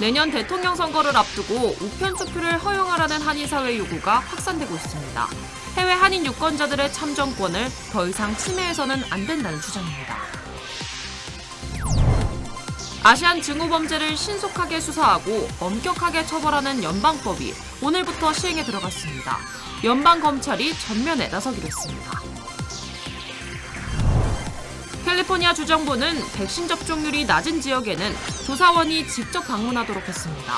내년 대통령 선거를 앞두고 우편 투표를 허용하라는 한인사회 요구가 확산되고 있습니다. 해외 한인 유권자들의 참정권을 더 이상 침해해서는 안 된다는 주장입니다. 아시안 증오범죄를 신속하게 수사하고 엄격하게 처벌하는 연방법이 오늘부터 시행에 들어갔습니다. 연방검찰이 전면에 나서기로 했습니다. 캘리포니아 주정부는 백신 접종률이 낮은 지역에는 조사원이 직접 방문하도록 했습니다.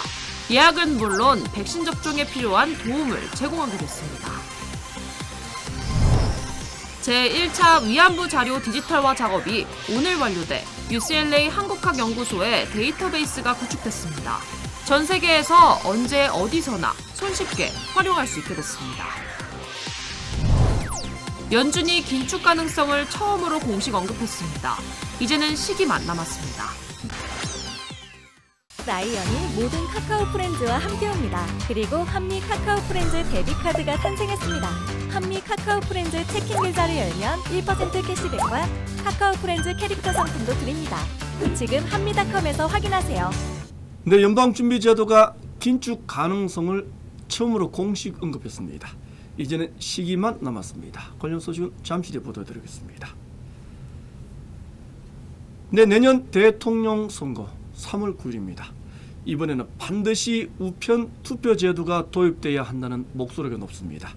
예약은 물론 백신 접종에 필요한 도움을 제공하기로 했습니다. 제1차 위안부 자료 디지털화 작업이 오늘 완료돼 UCLA 한국학연구소의 데이터베이스가 구축됐습니다. 전 세계에서 언제 어디서나 손쉽게 활용할 수 있게 됐습니다. 연준이 긴축 가능성을 처음으로 공식 언급했습니다. 이제는 시기만 남았습니다. 라이언이 모든 카카오 프렌즈와 함께합니다. 그리고 한미 카카오 프렌즈 데뷔카드가 탄생했습니다. 한미 카카오 프렌즈 체킹 계좌를 열면 1% 캐시백과 카카오 프렌즈 캐릭터 상품도 드립니다. 지금 한미닷컴에서 확인하세요. 네, 연방준비제도가 긴축 가능성을 처음으로 공식 언급했습니다. 이제는 시기만 남았습니다. 관련 소식은 잠시 뒤에 보도해드리겠습니다. 네, 내년 대통령 선거 3월 9일입니다. 이번에는 반드시 우편 투표 제도가 도입돼야 한다는 목소리가 높습니다.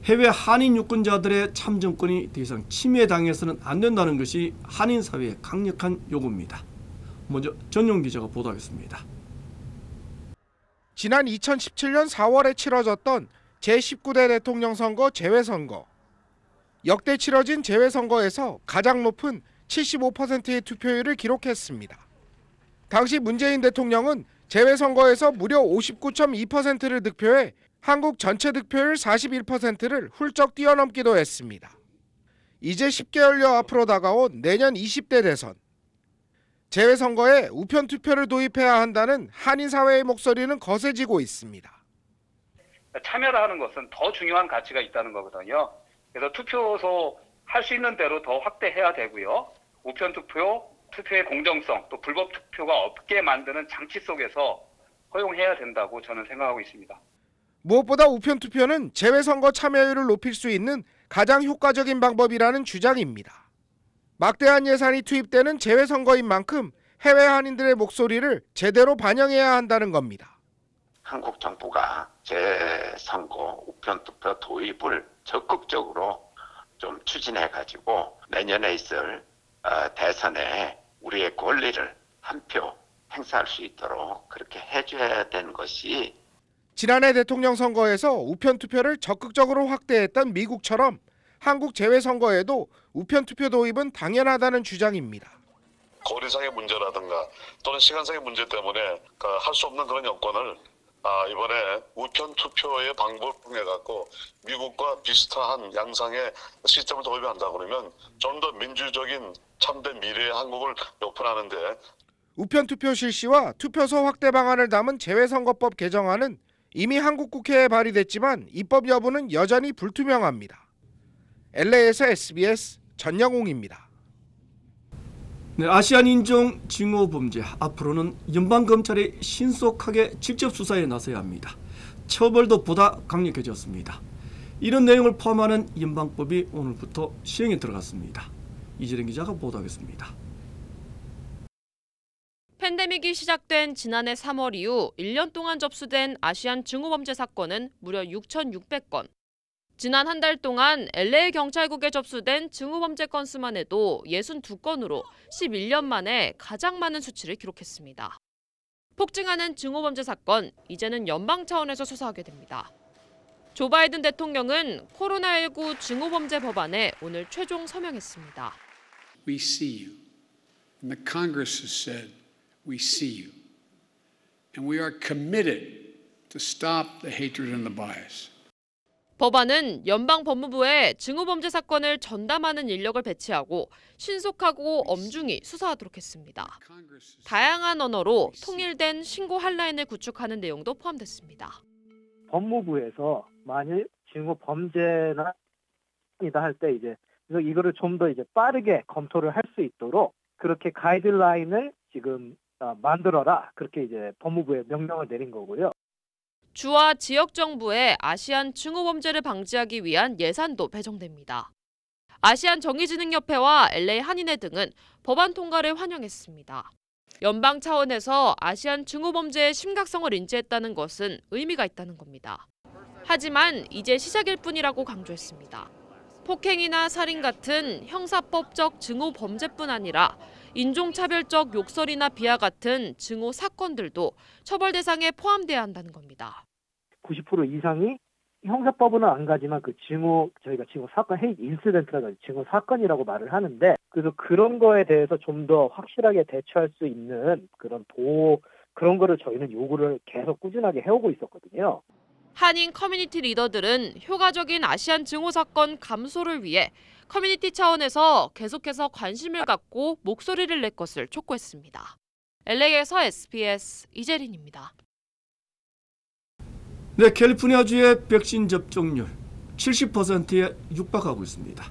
해외 한인 유권자들의 참정권이 더 이상 침해당해서는 안 된다는 것이 한인 사회의 강력한 요구입니다. 먼저 전용 기자가 보도하겠습니다. 지난 2017년 4월에 치러졌던 제19대 대통령 선거 재외선거. 역대 치러진 재외선거에서 가장 높은 75%의 투표율을 기록했습니다. 당시 문재인 대통령은 재외선거에서 무려 59.2%를 득표해 한국 전체 득표율 41%를 훌쩍 뛰어넘기도 했습니다. 이제 10개월여 앞으로 다가온 내년 20대 대선. 재외선거에 우편 투표를 도입해야 한다는 한인 사회의 목소리는 거세지고 있습니다. 참여를 하는 것은 더 중요한 가치가 있다는 거거든요. 그래서 투표소 할 수 있는 대로 더 확대해야 되고요. 우편 투표, 투표의 공정성, 또 불법 투표가 없게 만드는 장치 속에서 허용해야 된다고 저는 생각하고 있습니다. 무엇보다 우편 투표는 재외선거 참여율을 높일 수 있는 가장 효과적인 방법이라는 주장입니다. 막대한 예산이 투입되는 재외선거인 만큼 해외 한인들의 목소리를 제대로 반영해야 한다는 겁니다. 한국 정부가 재선거 우편투표 도입을 적극적으로 좀 추진해가지고 내년에 있을 대선에 우리의 권리를 한 표 행사할 수 있도록 그렇게 해줘야 되는 것이 지난해 대통령 선거에서 우편투표를 적극적으로 확대했던 미국처럼 한국 재외선거에도 우편투표 도입은 당연하다는 주장입니다. 거리상의 문제라든가 또는 시간상의 문제 때문에 할 수 없는 그런 여건을 이번에 우편 투표의 방법을 통해 갖고 미국과 비슷한 양상의 시스템을 도입한다 그러면 좀 더 민주적인 참된 미래의 한국을 오픈하는데 우편 투표 실시와 투표소 확대 방안을 담은 재외선거법 개정안은 이미 한국 국회에 발의됐지만 입법 여부는 여전히 불투명합니다. LA에서 SBS 전영웅입니다. 네, 아시안 인종 징후 범죄 앞으로는 연방검찰이 신속하게 직접 수사에 나서야 합니다. 처벌도 보다 강력해졌습니다. 이런 내용을 포함하는 연방법이 오늘부터 시행에 들어갔습니다. 이재령 기자가 보도하겠습니다. 팬데믹이 시작된 지난해 3월 이후 1년 동안 접수된 아시안 증오범죄 사건은 무려 6,600건. 지난 한 달 동안 LA 경찰국에 접수된 증오범죄 건수만 해도 62건으로 11년 만에 가장 많은 수치를 기록했습니다. 폭증하는 증오범죄 사건, 이제는 연방 차원에서 수사하게 됩니다. 조 바이든 대통령은 코로나19 증오범죄 법안에 오늘 최종 서명했습니다. We see you. And the Congress has said, we see you. And we are committed to stop the hatred and the bias. 법안은 연방 법무부에 증오범죄 사건을 전담하는 인력을 배치하고 신속하고 엄중히 수사하도록 했습니다. 다양한 언어로 통일된 신고 한라인을 구축하는 내용도 포함됐습니다. 법무부에서 만일 증오범죄나 이다 할 때 이제 이거를 좀 더 이제 빠르게 검토를 할 수 있도록 그렇게 가이드라인을 지금 만들어라. 그렇게 이제 법무부에 명령을 내린 거고요. 주와 지역 정부에 아시안 증오범죄를 방지하기 위한 예산도 배정됩니다. 아시안 정의진흥협회와 LA 한인회 등은 법안 통과를 환영했습니다. 연방 차원에서 아시안 증오범죄의 심각성을 인지했다는 것은 의미가 있다는 겁니다. 하지만 이제 시작일 뿐이라고 강조했습니다. 폭행이나 살인 같은 형사법적 증오범죄뿐 아니라 인종차별적 욕설이나 비하 같은 증오 사건들도 처벌 대상에 포함돼야 한다는 겁니다. 90% 이상이 형사법은 안 가지만 그 저희가 증오 사건, 헤이트 인시던트라고 증오 사건이라고 말을 하는데, 그래서 그런 거에 대해서 좀 더 확실하게 대처할 수 있는 그런 그런 거를 저희는 요구를 계속 꾸준하게 해오고 있었거든요. 한인 커뮤니티 리더들은 효과적인 아시안 증오 사건 감소를 위해 커뮤니티 차원에서 계속해서 관심을 갖고 목소리를 낼 것을 촉구했습니다. LA에서 SBS 이재린입니다. 네, 캘리포니아주의 백신 접종률 70%에 육박하고 있습니다.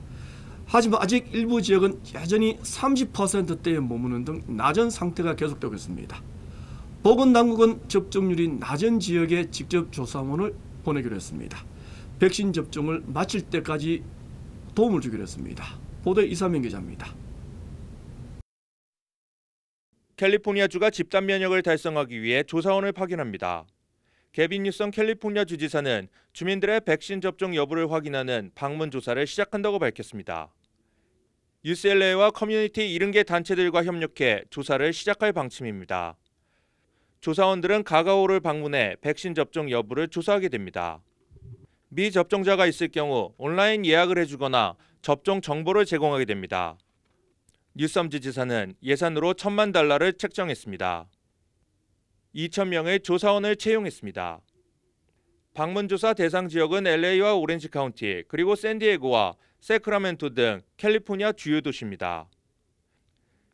하지만 아직 일부 지역은 여전히 30%대에 머무는 등 낮은 상태가 계속되고 있습니다. 보건당국은 접종률이 낮은 지역에 직접 조사원을 보내기로 했습니다. 백신 접종을 마칠 때까지 도움을 주기로 했습니다. 보도에 이사명 기자입니다. 캘리포니아주가 집단 면역을 달성하기 위해 조사원을 파견합니다. 개빈 뉴섬 캘리포니아 주지사는 주민들의 백신 접종 여부를 확인하는 방문 조사를 시작한다고 밝혔습니다. UCLA와 커뮤니티 70개 단체들과 협력해 조사를 시작할 방침입니다. 조사원들은 가가오를 방문해 백신 접종 여부를 조사하게 됩니다. 미접종자가 있을 경우 온라인 예약을 해주거나 접종 정보를 제공하게 됩니다. 뉴섬 지지사는 예산으로 $10,000,000를 책정했습니다. 2,000명의 조사원을 채용했습니다. 방문조사 대상 지역은 LA와 오렌지 카운티, 그리고 샌디에고와 세크라멘토 등 캘리포니아 주요 도시입니다.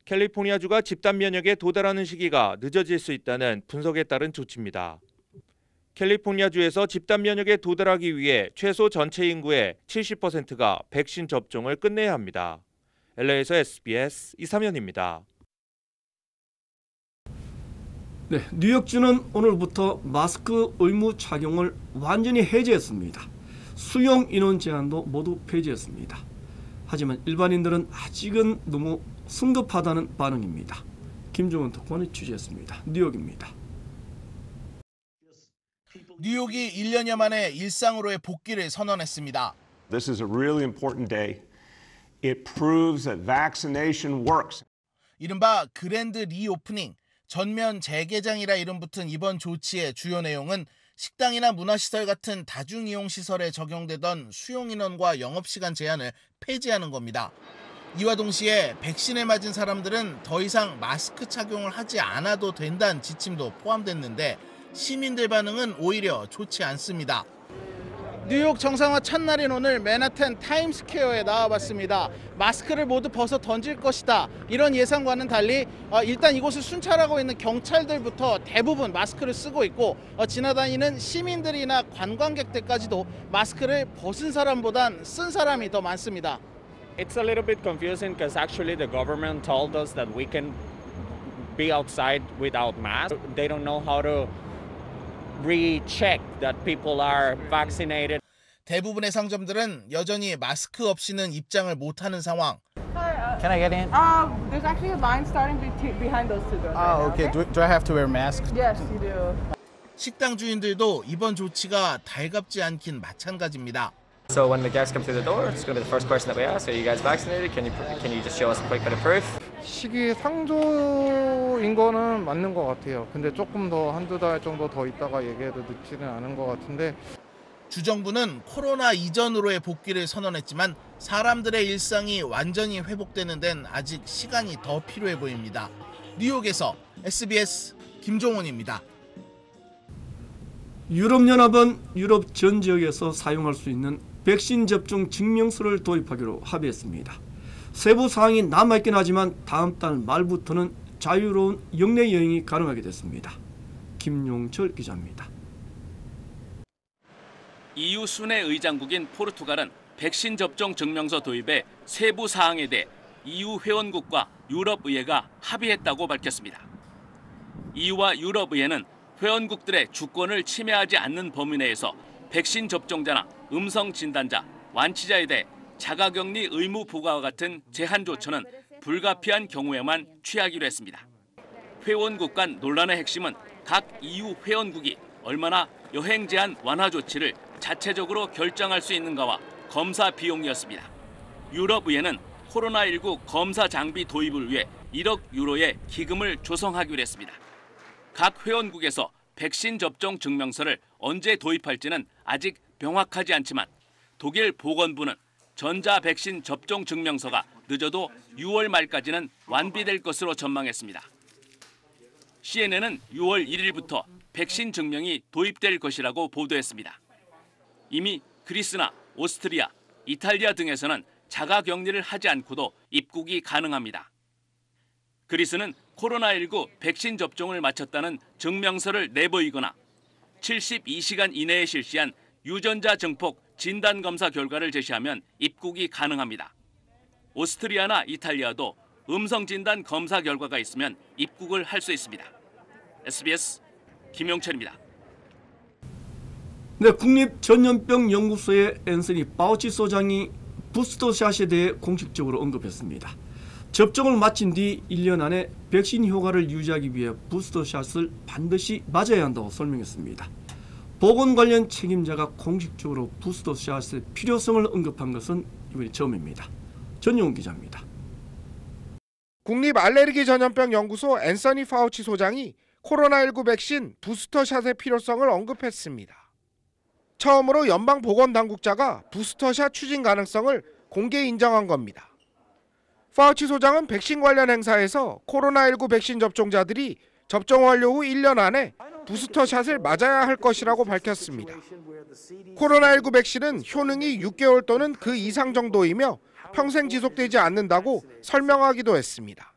캘리포니아주가 집단 면역에 도달하는 시기가 늦어질 수 있다는 분석에 따른 조치입니다. 캘리포니아주에서 집단 면역에 도달하기 위해 최소 전체 인구의 70%가 백신 접종을 끝내야 합니다. LA에서 SBS 이사면입니다. 네, 뉴욕주는 오늘부터 마스크 의무 착용을 완전히 해제했습니다. 수용 인원 제한도 모두 폐지했습니다. 하지만 일반인들은 아직은 너무 성급하다는 반응입니다. 김종원 특파원이 취재했습니다. 뉴욕입니다. 뉴욕이 1년여 만에 일상으로의 복귀를 선언했습니다. This is a really important day. It proves that vaccination works. 이른바 그랜드 리오프닝, 전면 재개장이라 이름 붙은 이번 조치의 주요 내용은 식당이나 문화시설 같은 다중이용시설에 적용되던 수용인원과 영업시간 제한을 폐지하는 겁니다. 이와 동시에 백신을 맞은 사람들은 더 이상 마스크 착용을 하지 않아도 된다는 지침도 포함됐는데 시민들 반응은 오히려 좋지 않습니다. 뉴욕 정상화 첫날인 오늘 맨하탄 타임스퀘어에 나와봤습니다. 마스크를 모두 벗어 던질 것이다. 이런 예상과는 달리 일단 이곳을 순찰하고 있는 경찰들부터 대부분 마스크를 쓰고 있고 지나다니는 시민들이나 관광객들까지도 마스크를 벗은 사람보단 쓴 사람이 더 많습니다. It's a little bit confusing because actually the government told us that we can be outside without masks. They don't know how to recheck that people are vaccinated. 대부분의 상점들은 여전히 마스크 없이는 입장을 못하는 상황. Can I get in? There's actually a line starting behind those two doors. Oh, okay. Do I have to wear a mask? Yes, you do. 식당 주인들도 이번 조치가 달갑지 않긴 마찬가지입니다. So when the guests come through the door, it's going to be the first question that we ask: Are you guys vaccinated? Can you just show us a quick bit of proof? 시기상조인 거는 맞는 것 같아요. 근데 조금 더 한두 달 정도 더 있다가 얘기해도 늦지는 않은 것 같은데. 주정부는 코로나 이전으로의 복귀를 선언했지만 사람들의 일상이 완전히 회복되는 데는 아직 시간이 더 필요해 보입니다. 뉴욕에서 SBS 김종원입니다. 유럽연합은 유럽 전 지역에서 사용할 수 있는 백신 접종 증명서를 도입하기로 합의했습니다. 세부 사항이 남아있긴 하지만 다음 달 말부터는 자유로운 영내 여행이 가능하게 됐습니다. 김용철 기자입니다. EU 순회 의장국인 포르투갈은 백신 접종 증명서 도입의 세부 사항에 대해 EU 회원국과 유럽의회가 합의했다고 밝혔습니다. EU와 유럽의회는 회원국들의 주권을 침해하지 않는 범위 내에서 백신 접종자나 음성 진단자, 완치자에 대해 자가격리 의무 부과와 같은 제한 조처는 불가피한 경우에만 취하기로 했습니다. 회원국 간 논란의 핵심은 각 EU 회원국이 얼마나 여행 제한 완화 조치를 자체적으로 결정할 수 있는가와 검사 비용이었습니다. 유럽의회는 코로나19 검사 장비 도입을 위해 1억 유로의 기금을 조성하기로 했습니다. 각 회원국에서 백신 접종 증명서를 언제 도입할지는 아직 명확하지 않지만 독일 보건부는 전자 백신 접종 증명서가 늦어도 6월 말까지는 완비될 것으로 전망했습니다. CNN은 6월 1일부터 백신 증명이 도입될 것이라고 보도했습니다. 이미 그리스나 오스트리아, 이탈리아 등에서는 자가격리를 하지 않고도 입국이 가능합니다. 그리스는 코로나19 백신 접종을 마쳤다는 증명서를 내보이거나 72시간 이내에 실시한 유전자 증폭 진단검사 결과를 제시하면 입국이 가능합니다. 오스트리아나 이탈리아도 음성 진단 검사 결과가 있으면 입국을 할 수 있습니다. SBS 김용철입니다. 네, 국립전염병연구소의 앤서니 파우치 소장이 부스터샷에 대해 공식적으로 언급했습니다. 접종을 마친 뒤 1년 안에 백신 효과를 유지하기 위해 부스터샷을 반드시 맞아야 한다고 설명했습니다. 보건 관련 책임자가 공식적으로 부스터샷의 필요성을 언급한 것은 이번이 처음입니다. 전용훈 기자입니다. 국립알레르기전염병연구소 앤서니 파우치 소장이 코로나19 백신 부스터샷의 필요성을 언급했습니다. 처음으로 연방보건당국자가 부스터샷 추진 가능성을 공개 인정한 겁니다. 파우치 소장은 백신 관련 행사에서 코로나19 백신 접종자들이 접종 완료 후 1년 안에 부스터샷을 맞아야 할 것이라고 밝혔습니다. 코로나19 백신은 효능이 6개월 또는 그 이상 정도이며 평생 지속되지 않는다고 설명하기도 했습니다.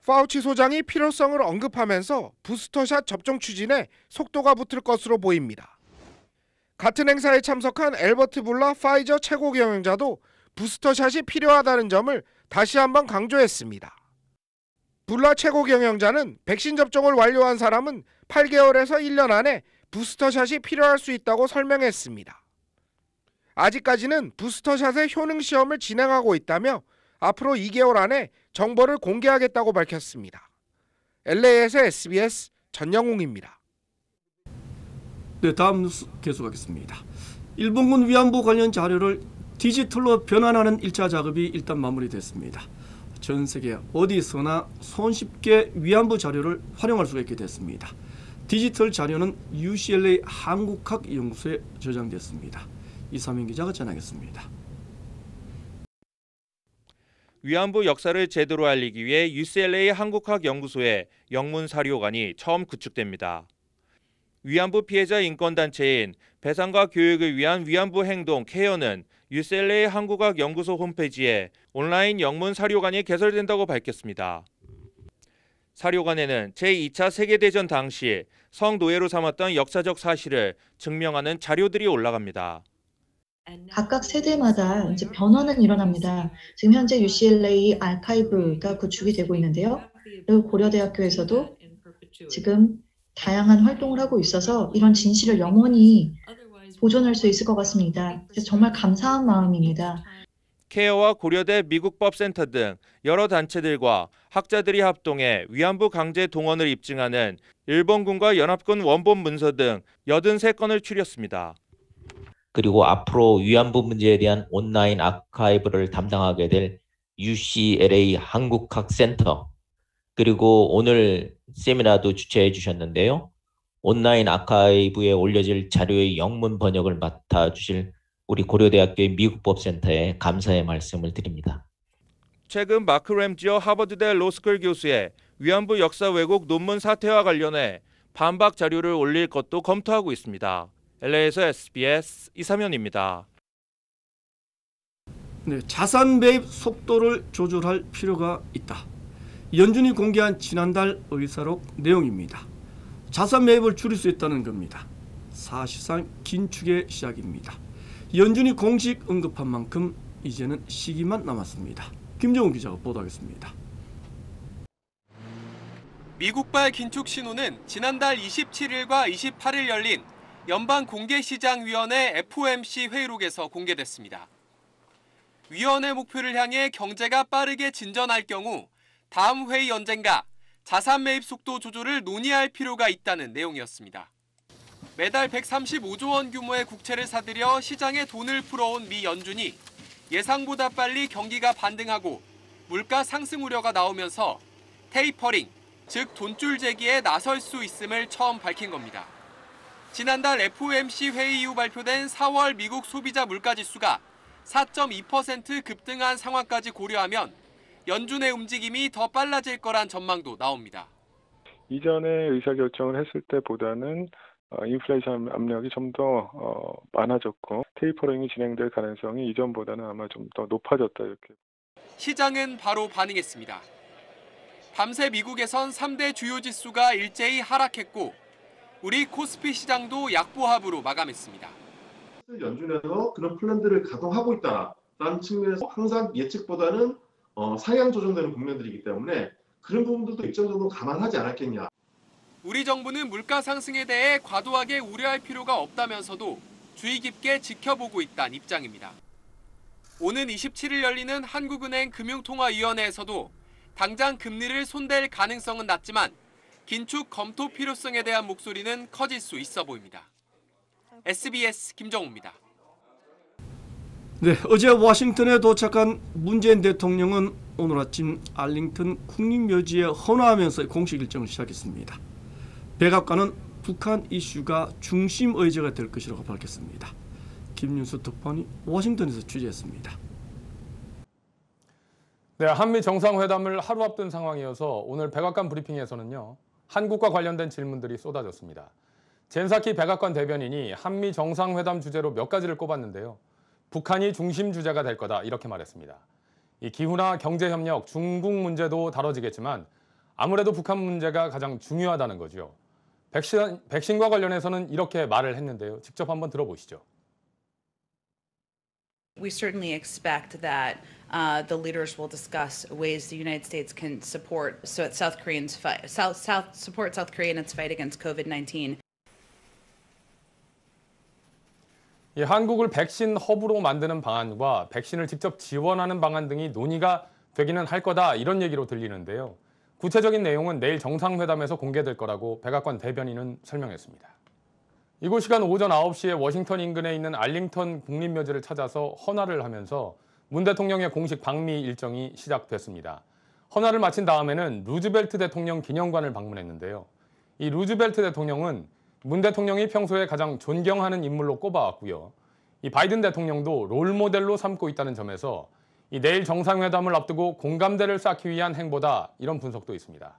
파우치 소장이 필요성을 언급하면서 부스터샷 접종 추진에 속도가 붙을 것으로 보입니다. 같은 행사에 참석한 앨버트 불라 파이저 최고 경영자도 부스터샷이 필요하다는 점을 다시 한번 강조했습니다. 불라 최고 경영자는 백신 접종을 완료한 사람은 8개월에서 1년 안에 부스터샷이 필요할 수 있다고 설명했습니다. 아직까지는 부스터샷의 효능 시험을 진행하고 있다며 앞으로 2개월 안에 정보를 공개하겠다고 밝혔습니다. LA에서 SBS 전영웅입니다. 네, 다음 뉴스 계속하겠습니다. 일본군 위안부 관련 자료를 디지털로 변환하는 1차 작업이 일단 마무리됐습니다. 전 세계 어디서나 손쉽게 위안부 자료를 활용할 수가 있게 됐습니다. 디지털 자료는 UCLA 한국학연구소에 저장됐습니다. 이삼인 기자가 전하겠습니다. 위안부 역사를 제대로 알리기 위해 UCLA 한국학연구소의 영문사료관이 처음 구축됩니다. 위안부 피해자 인권단체인 배상과 교육을 위한 위안부 행동 케어는 UCLA 한국학연구소 홈페이지에 온라인 영문사료관이 개설된다고 밝혔습니다. 사료관에는 제2차 세계대전 당시 성노예로 삼았던 역사적 사실을 증명하는 자료들이 올라갑니다. 각각 세대마다 이제 변화는 일어납니다. 지금 현재 UCLA 아카이브가 구축이 되고 있는데요. 그리고 고려대학교에서도 지금 다양한 활동을 하고 있어서 이런 진실을 영원히 보존할 수 있을 것 같습니다. 그래서 정말 감사한 마음입니다. 케어와 고려대 미국법센터 등 여러 단체들과 학자들이 합동해 위안부 강제 동원을 입증하는 일본군과 연합군 원본 문서 등 83건을 추렸습니다. 그리고 앞으로 위안부 문제에 대한 온라인 아카이브를 담당하게 될 UCLA 한국학센터, 그리고 오늘 세미나도 주최해 주셨는데요. 온라인 아카이브에 올려질 자료의 영문 번역을 맡아주실 우리 고려대학교의 미국법센터에 감사의 말씀을 드립니다. 최근 마크 램지어 하버드대 로스쿨 교수의 위안부 역사 왜곡 논문 사태와 관련해 반박 자료를 올릴 것도 검토하고 있습니다. LA에서 SBS 이삼현입니다. 네, 자산 매입 속도를 조절할 필요가 있다. 연준이 공개한 지난달 의사록 내용입니다. 자산 매입을 줄일 수 있다는 겁니다. 사실상 긴축의 시작입니다. 연준이 공식 언급한 만큼 이제는 시기만 남았습니다. 김정훈 기자가 보도하겠습니다. 미국발 긴축 신호는 지난달 27일과 28일 열린 연방공개시장위원회 FOMC 회의록에서 공개됐습니다. 위원회 목표를 향해 경제가 빠르게 진전할 경우 다음 회의 언젠가 자산 매입 속도 조절을 논의할 필요가 있다는 내용이었습니다. 매달 135조 원 규모의 국채를 사들여 시장에 돈을 풀어온 미 연준이 예상보다 빨리 경기가 반등하고 물가 상승 우려가 나오면서 테이퍼링, 즉 돈줄 제기에 나설 수 있음을 처음 밝힌 겁니다. 지난달 FOMC 회의 이후 발표된 4월 미국 소비자 물가지수가 4.2% 급등한 상황까지 고려하면 연준의 움직임이 더 빨라질 거란 전망도 나옵니다. 이전에 의사결정을 했을 때보다는 인플레이션 압력이 좀 더 많아졌고 테이퍼링이 진행될 가능성이 이전보다는 아마 좀 더 높아졌다 이렇게. 시장은 바로 반응했습니다. 밤새 미국에선 3대 주요 지수가 일제히 하락했고 우리 코스피 시장도 약보합으로 마감했습니다. 연준에서 그런 플랜들을 가동하고 있다라는 측면에서 항상 예측보다는 상향 조정되는 국면들이기 때문에 그런 부분들도 일정 정도 감안하지 않았겠냐. 우리 정부는 물가 상승에 대해 과도하게 우려할 필요가 없다면서도 주의 깊게 지켜보고 있다는 입장입니다. 오는 27일 열리는 한국은행 금융통화위원회에서도 당장 금리를 손댈 가능성은 낮지만 긴축 검토 필요성에 대한 목소리는 커질 수 있어 보입니다. SBS 김정우입니다. 네, 어제 워싱턴에 도착한 문재인 대통령은 오늘 아침 알링턴 국립묘지에 헌화하면서 공식 일정을 시작했습니다. 백악관은 북한 이슈가 중심 의제가 될 것이라고 밝혔습니다. 김윤수 특파원이 워싱턴에서 취재했습니다. 네, 한미 정상회담을 하루 앞둔 상황이어서 오늘 백악관 브리핑에서는요, 한국과 관련된 질문들이 쏟아졌습니다. 젠사키 백악관 대변인이 한미 정상회담 주제로 몇 가지를 꼽았는데요. 북한이 중심 주제가 될 거다 이렇게 말했습니다. 이 기후나 경제협력, 중국 문제도 다뤄지겠지만 아무래도 북한 문제가 가장 중요하다는 거죠. 백신과 관련해서는 이렇게 말을 했는데요. 직접 한번 들어보시죠. We certainly expect that the leaders will discuss ways the United States can support South Korean in its fight against COVID-19. 이 한국을 백신 허브로 만드는 방안과 백신을 직접 지원하는 방안 등이 논의가 되기는 할 거다 이런 얘기로 들리는데요. 구체적인 내용은 내일 정상회담에서 공개될 거라고 백악관 대변인은 설명했습니다. 이곳 시간 오전 9시에 워싱턴 인근에 있는 알링턴 국립묘지를 찾아서 헌화를 하면서 문 대통령의 공식 방미 일정이 시작됐습니다. 헌화를 마친 다음에는 루즈벨트 대통령 기념관을 방문했는데요. 이 루즈벨트 대통령은 문 대통령이 평소에 가장 존경하는 인물로 꼽아왔고요. 이 바이든 대통령도 롤모델로 삼고 있다는 점에서 이 내일 정상회담을 앞두고 공감대를 쌓기 위한 행보다 이런 분석도 있습니다.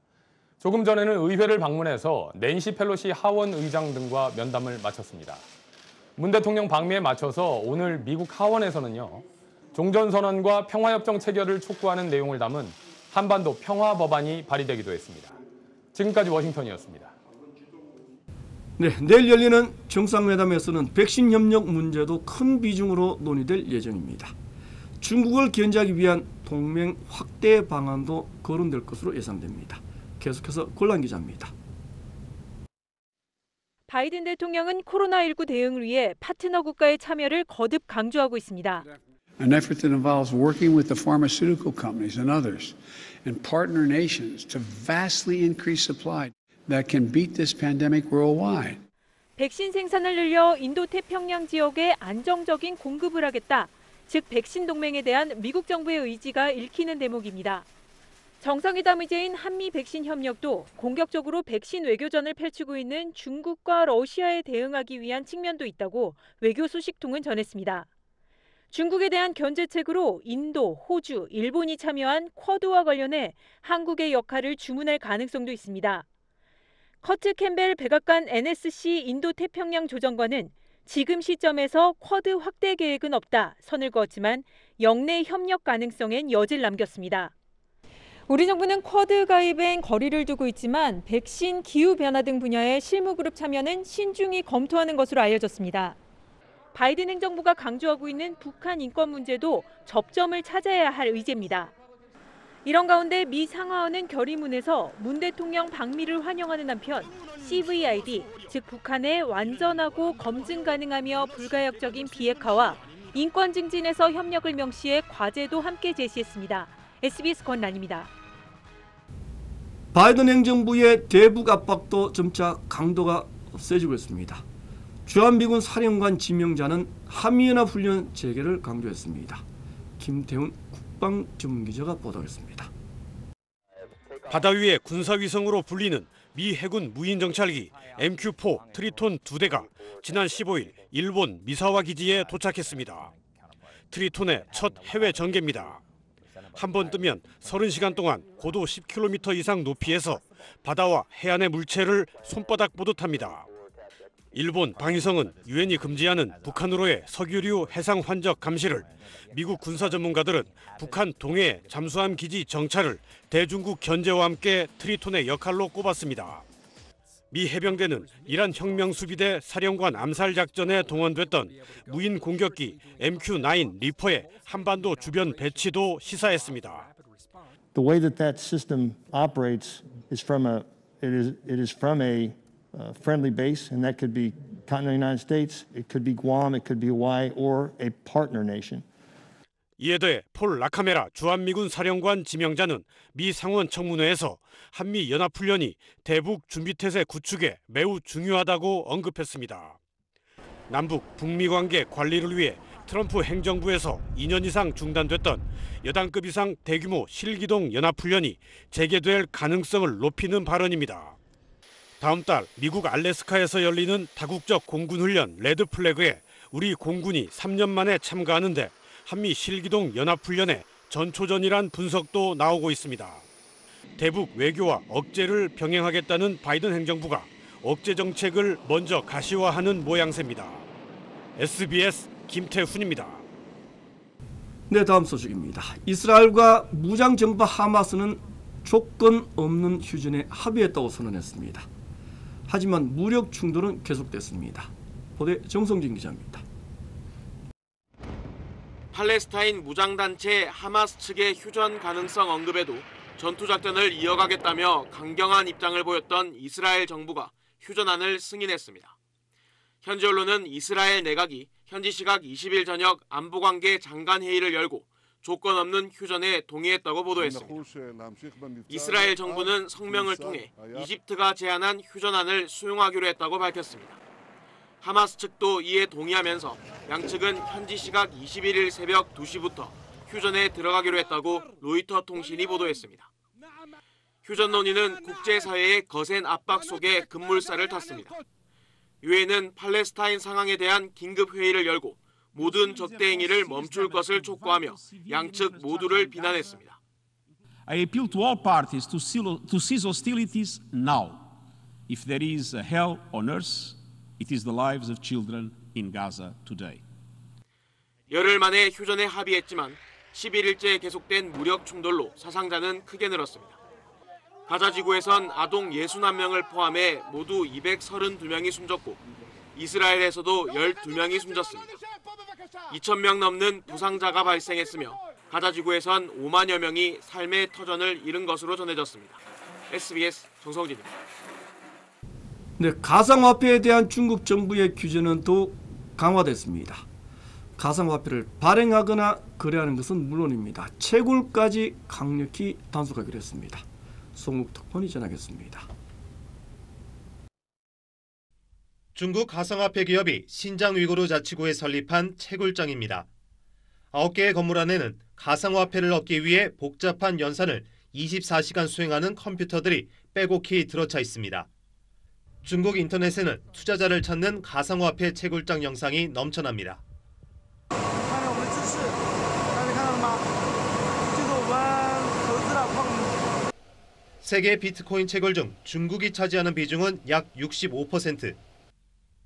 조금 전에는 의회를 방문해서 낸시 펠로시 하원 의장 등과 면담을 마쳤습니다. 문 대통령 방미에 맞춰서 오늘 미국 하원에서는요, 종전선언과 평화협정 체결을 촉구하는 내용을 담은 한반도 평화법안이 발의되기도 했습니다. 지금까지 워싱턴이었습니다. 네, 내일 열리는 정상회담에서는 백신 협력 문제도 큰 비중으로 논의될 예정입니다. 중국을 견제하기 위한 동맹 확대 방안도 거론될 것으로 예상됩니다. 계속해서 골란 기자입니다. 바이든 대통령은 코로나19 대응을 위해 파트너 국가의 참여를 거듭 강조하고 있습니다. An effort that involves working with the pharmaceutical companies and others and partner nations to vastly increase supply that can beat this pandemic worldwide. 백신 생산을 늘려 인도 태평양 지역에 안정적인 공급을 하겠다. 즉 백신 동맹에 대한 미국 정부의 의지가 읽히는 대목입니다. 정상회담 의제인 한미 백신 협력도 공격적으로 백신 외교전을 펼치고 있는 중국과 러시아에 대응하기 위한 측면도 있다고 외교 소식통은 전했습니다. 중국에 대한 견제책으로 인도, 호주, 일본이 참여한 쿼드와 관련해 한국의 역할을 주문할 가능성도 있습니다. 커트 캠벨 백악관 NSC 인도태평양 조정관은 지금 시점에서 쿼드 확대 계획은 없다 선을 그었지만 영내 협력 가능성엔 여지를 남겼습니다. 우리 정부는 쿼드 가입엔 거리를 두고 있지만 백신, 기후변화 등 분야의 실무그룹 참여는 신중히 검토하는 것으로 알려졌습니다. 바이든 행정부가 강조하고 있는 북한 인권 문제도 접점을 찾아야 할 의제입니다. 이런 가운데 미 상하원은 결의문에서 문 대통령 방미를 환영하는 한편 CVID, 즉 북한의 완전하고 검증 가능하며 불가역적인 비핵화와 인권 증진에서 협력을 명시해 과제도 함께 제시했습니다. SBS 권란입니다. 바이든 행정부의 대북 압박도 점차 강도가 세지고 있습니다. 주한미군 사령관 지명자는 한미연합훈련 재개를 강조했습니다. 김태훈 국방전문기자가 보도했습니다. 바다 위의 군사위성으로 불리는 미 해군 무인정찰기 MQ-4 트리톤 2대가 지난 15일 일본 미사와 기지에 도착했습니다. 트리톤의 첫 해외 전개입니다. 한 번 뜨면 30시간 동안 고도 10km 이상 높이에서 바다와 해안의 물체를 손바닥 보듯 합니다. 일본 방위성은 유엔이 금지하는 북한으로의 석유류 해상 환적 감시를, 미국 군사 전문가들은 북한 동해 잠수함 기지 정찰을 대중국 견제와 함께 트리톤의 역할로 꼽았습니다. 미 해병대는 이란 혁명수비대 사령관 암살 작전에 동원됐던 무인 공격기 MQ-9 리퍼의 한반도 주변 배치도 시사했습니다. The way that system operates is from a friendly base, and that could be continental United States, it could be Guam, it could be Hawaii, or a partner nation. 이에 대해 폴 라카메라 주한미군 사령관 지명자는 미 상원 청문회에서 한미 연합훈련이 대북 준비태세 구축에 매우 중요하다고 언급했습니다. 남북 북미 관계 관리를 위해 트럼프 행정부에서 2년 이상 중단됐던 여단급 이상 대규모 실기동 연합훈련이 재개될 가능성을 높이는 발언입니다. 다음 달 미국 알래스카에서 열리는 다국적 공군훈련 레드플래그에 우리 공군이 3년 만에 참가하는데 한미 실기동 연합훈련의 전초전이란 분석도 나오고 있습니다. 대북 외교와 억제를 병행하겠다는 바이든 행정부가 억제 정책을 먼저 가시화하는 모양새입니다. SBS 김태훈입니다. 네, 다음 소식입니다. 이스라엘과 무장정파 하마스는 조건 없는 휴전에 합의했다고 선언했습니다. 하지만 무력 충돌은 계속됐습니다. 보도에 정성진 기자입니다. 팔레스타인 무장단체 하마스 측의 휴전 가능성 언급에도 전투작전을 이어가겠다며 강경한 입장을 보였던 이스라엘 정부가 휴전안을 승인했습니다. 현지 언론은 이스라엘 내각이 현지 시각 20일 저녁 안보관계 장관회의를 열고 조건 없는 휴전에 동의했다고 보도했습니다. 이스라엘 정부는 성명을 통해 이집트가 제안한 휴전안을 수용하기로 했다고 밝혔습니다. 하마스 측도 이에 동의하면서 양측은 현지 시각 21일 새벽 2시부터 휴전에 들어가기로 했다고 로이터 통신이 보도했습니다. 휴전 논의는 국제사회의 거센 압박 속에 급물살을 탔습니다. 유엔은 팔레스타인 상황에 대한 긴급 회의를 열고 모든 적대 행위를 멈출 것을 촉구하며 양측 모두를 비난했습니다. I appeal to all parties to cease hostilities now. If there is a hell on earth, it is the lives of children in Gaza today. 열흘 만에 휴전에 합의했지만 11일째 계속된 무력 충돌로 사상자는 크게 늘었습니다. 가자 지구에선 아동 61명을 포함해 모두 232명이 숨졌고 이스라엘에서도 12명이 숨졌습니다. 2,000명 넘는 부상자가 발생했으며 가자 지구에선 5만여 명이 삶의 터전을 잃은 것으로 전해졌습니다. SBS 정성진입니다. 네, 가상화폐에 대한 중국 정부의 규제는 더욱 강화됐습니다. 가상화폐를 발행하거나 거래하는 것은 물론입니다. 채굴까지 강력히 단속하기로 했습니다. 송욱 특파원이 전하겠습니다. 중국 가상화폐 기업이 신장 위구르 자치구에 설립한 채굴장입니다. 9개의 건물 안에는 가상화폐를 얻기 위해 복잡한 연산을 24시간 수행하는 컴퓨터들이 빼곡히 들어차 있습니다. 중국 인터넷에는 투자자를 찾는 가상화폐 채굴장 영상이 넘쳐납니다. 세계 비트코인 채굴 중 중국이 차지하는 비중은 약 65%.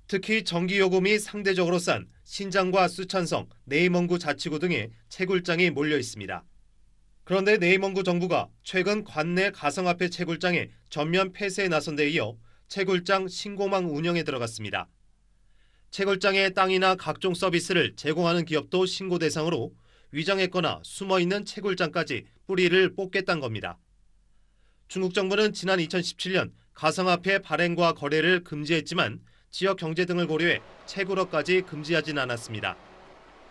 특히 전기요금이 상대적으로 싼 신장과 수촨성, 네이멍구 자치구 등에 채굴장이 몰려 있습니다. 그런데 네이멍구 정부가 최근 관내 가상화폐 채굴장의 전면 폐쇄에 나선 데 이어 채굴장 신고망 운영에 들어갔습니다. 채굴장의 땅이나 각종 서비스를 제공하는 기업도 신고 대상으로 위장했거나 숨어있는 채굴장까지 뿌리를 뽑겠다는 겁니다. 중국 정부는 지난 2017년 가상화폐 발행과 거래를 금지했지만 지역 경제 등을 고려해 채굴업까지 금지하진 않았습니다.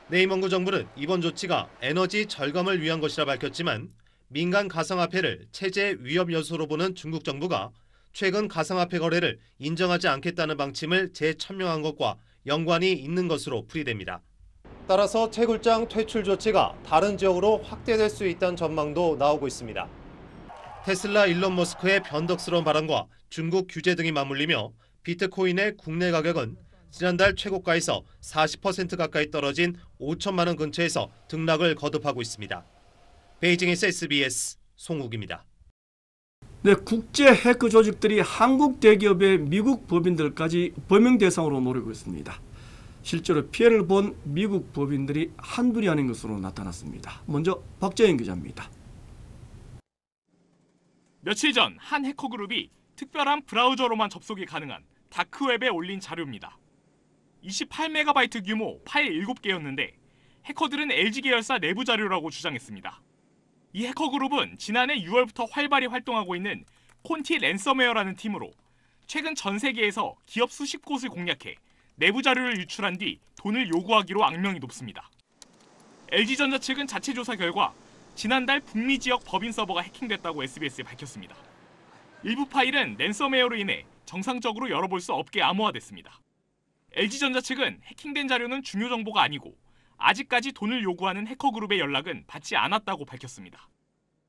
네이멍구 정부는 이번 조치가 에너지 절감을 위한 것이라 밝혔지만 민간 가상화폐를 체제 위협 요소로 보는 중국 정부가 최근 가상화폐 거래를 인정하지 않겠다는 방침을 재천명한 것과 연관이 있는 것으로 풀이됩니다. 따라서 채굴장 퇴출 조치가 다른 지역으로 확대될 수 있다는 전망도 나오고 있습니다. 테슬라 일론 머스크의 변덕스러운 발언과 중국 규제 등이 맞물리며 비트코인의 국내 가격은 지난달 최고가에서 40% 가까이 떨어진 5천만 원 근처에서 등락을 거듭하고 있습니다. 베이징에서 SBS 송욱입니다. 네, 국제 해커 조직들이 한국 대기업의 미국 법인들까지 범행 대상으로 노리고 있습니다. 실제로 피해를 본 미국 법인들이 한둘이 아닌 것으로 나타났습니다. 먼저 박재현 기자입니다. 며칠 전 한 해커 그룹이 특별한 브라우저로만 접속이 가능한 다크웹에 올린 자료입니다. 28MB 규모 파일 7개였는데 해커들은 LG 계열사 내부 자료라고 주장했습니다. 이 해커 그룹은 지난해 6월부터 활발히 활동하고 있는 콘티 랜섬웨어라는 팀으로 최근 전 세계에서 기업 수십 곳을 공략해 내부 자료를 유출한 뒤 돈을 요구하기로 악명이 높습니다. LG전자 측은 자체 조사 결과 지난달 북미 지역 법인 서버가 해킹됐다고 SBS에 밝혔습니다. 일부 파일은 랜섬웨어로 인해 정상적으로 열어볼 수 없게 암호화됐습니다. LG전자 측은 해킹된 자료는 중요 정보가 아니고 아직까지 돈을 요구하는 해커 그룹의 연락은 받지 않았다고 밝혔습니다.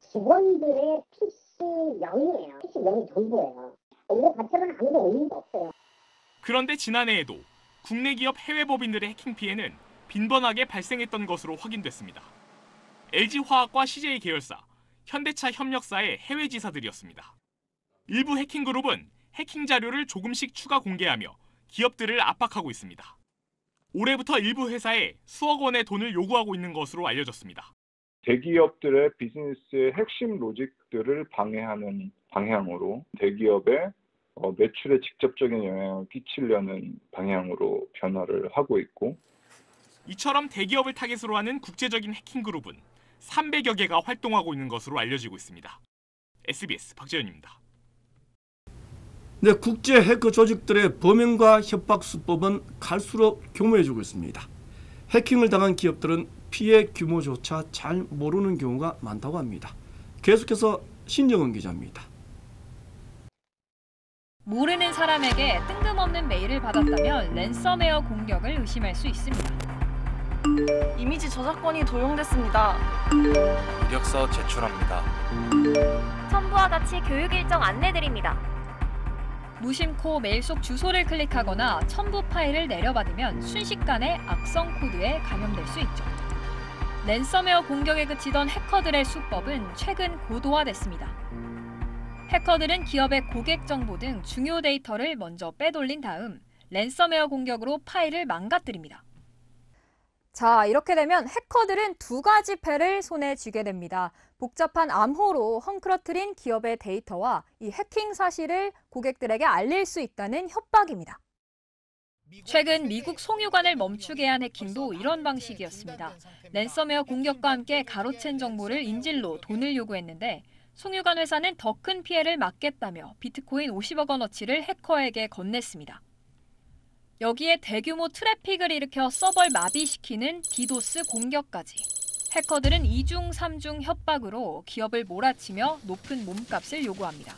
직원들의 PC명이에요. PC명이 전부예요. 이거 자체로는 아무도 의미가 없어요. 그런데 지난해에도 국내 기업 해외 법인들의 해킹 피해는 빈번하게 발생했던 것으로 확인됐습니다. LG화학과 CJ 계열사, 현대차 협력사의 해외 지사들이었습니다. 일부 해킹 그룹은 해킹 자료를 조금씩 추가 공개하며 기업들을 압박하고 있습니다. 올해부터 일부 회사에 수억 원의 돈을 요구하고 있는 것으로 알려졌습니다. 대기업들의 비즈니스의 핵심 로직들을 방해하는 방향으로 대기업의 매출에 직접적인 영향을 끼치려는 방향으로 변화를 하고 있고, 이처럼 대기업을 타겟으로 하는 국제적인 해킹 그룹은 300여 개가 활동하고 있는 것으로 알려지고 있습니다. SBS 박재현입니다. 네, 국제 해커 조직들의 범행과 협박 수법은 갈수록 교모해지고 있습니다. 해킹을 당한 기업들은 피해 규모조차 잘 모르는 경우가 많다고 합니다. 계속해서 신정은 기자입니다. 모르는 사람에게 뜬금없는 메일을 받았다면 랜섬웨어 공격을 의심할 수 있습니다. 이미지 저작권이 도용됐습니다. 이력서 제출합니다. 첨부와 같이 교육 일정 안내드립니다. 무심코 메일 속 주소를 클릭하거나 첨부 파일을 내려받으면 순식간에 악성 코드에 감염될 수 있죠. 랜섬웨어 공격에 그치던 해커들의 수법은 최근 고도화됐습니다. 해커들은 기업의 고객 정보 등 중요 데이터를 먼저 빼돌린 다음 랜섬웨어 공격으로 파일을 망가뜨립니다. 자, 이렇게 되면 해커들은 두 가지 패를 손에 쥐게 됩니다. 복잡한 암호로 헝클어뜨린 기업의 데이터와 이 해킹 사실을 고객들에게 알릴 수 있다는 협박입니다. 최근 미국 송유관을 멈추게 한 해킹도 이런 방식이었습니다. 랜섬웨어 공격과 함께 가로챈 정보를 인질로 돈을 요구했는데 송유관 회사는 더 큰 피해를 막겠다며 비트코인 50억 원어치를 해커에게 건넸습니다. 여기에 대규모 트래픽을 일으켜 서버를 마비시키는 디도스 공격까지. 해커들은 2중, 3중 협박으로 기업을 몰아치며 높은 몸값을 요구합니다.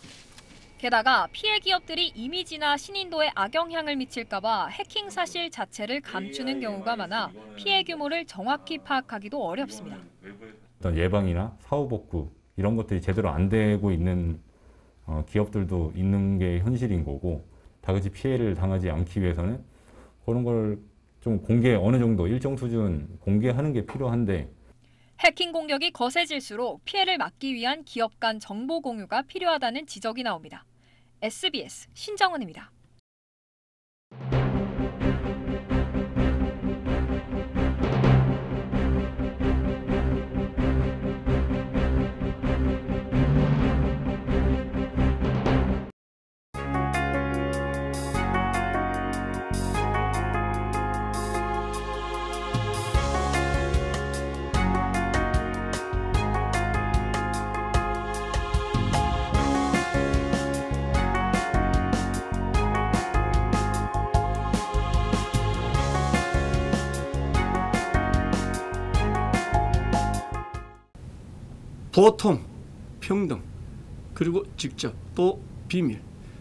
게다가 피해 기업들이 이미지나 신인도에 악영향을 미칠까 봐 해킹 사실 자체를 감추는 경우가 많아 피해 규모를 정확히 파악하기도 어렵습니다. 어떤 예방이나 사후 복구 이런 것들이 제대로 안 되고 있는 기업들도 있는 게 현실인 거고, 다같이 피해를 당하지 않기 위해서는 그런 걸 좀 어느 정도 일정 수준 공개하는 게 필요한데, 해킹 공격이 거세질수록 피해를 막기 위한 기업 간 정보 공유가 필요하다는 지적이 나옵니다. SBS 신정은입니다. 보통, 평등, 그리고 직접 또 비밀,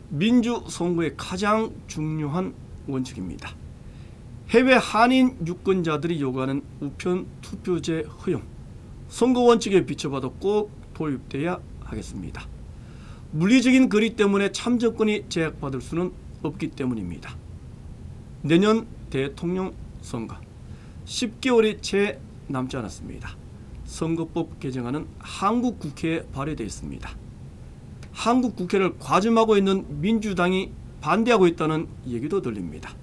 민주선거의 가장 중요한 원칙입니다. 해외 한인 유권자들이 요구하는 우편 투표제 허용, 선거 원칙에 비춰봐도 꼭 도입돼야 하겠습니다. 물리적인 거리 때문에 참정권이 제약받을 수는 없기 때문입니다. 내년 대통령 선거 10개월이 채 남지 않았습니다. 선거법 개정안은 한국 국회에 발의되어 있습니다. 한국 국회를 과점하고 있는 민주당이 반대하고 있다는 얘기도 들립니다.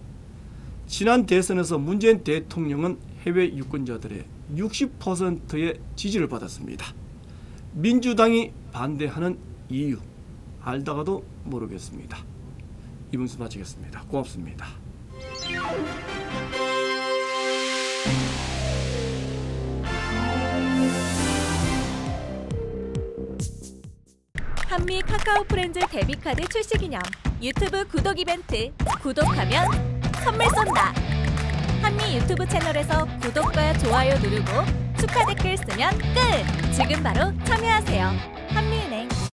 지난 대선에서 문재인 대통령은 해외 유권자들의 60%의 지지를 받았습니다. 민주당이 반대하는 이유 알다가도 모르겠습니다. 이분수 마치겠습니다. 고맙습니다. 한미 카카오 프렌즈 데뷔카드 출시 기념 유튜브 구독 이벤트 구독하면 선물 쏜다. 한미 유튜브 채널에서 구독과 좋아요 누르고 축하 댓글 쓰면 끝! 지금 바로 참여하세요. 한미은행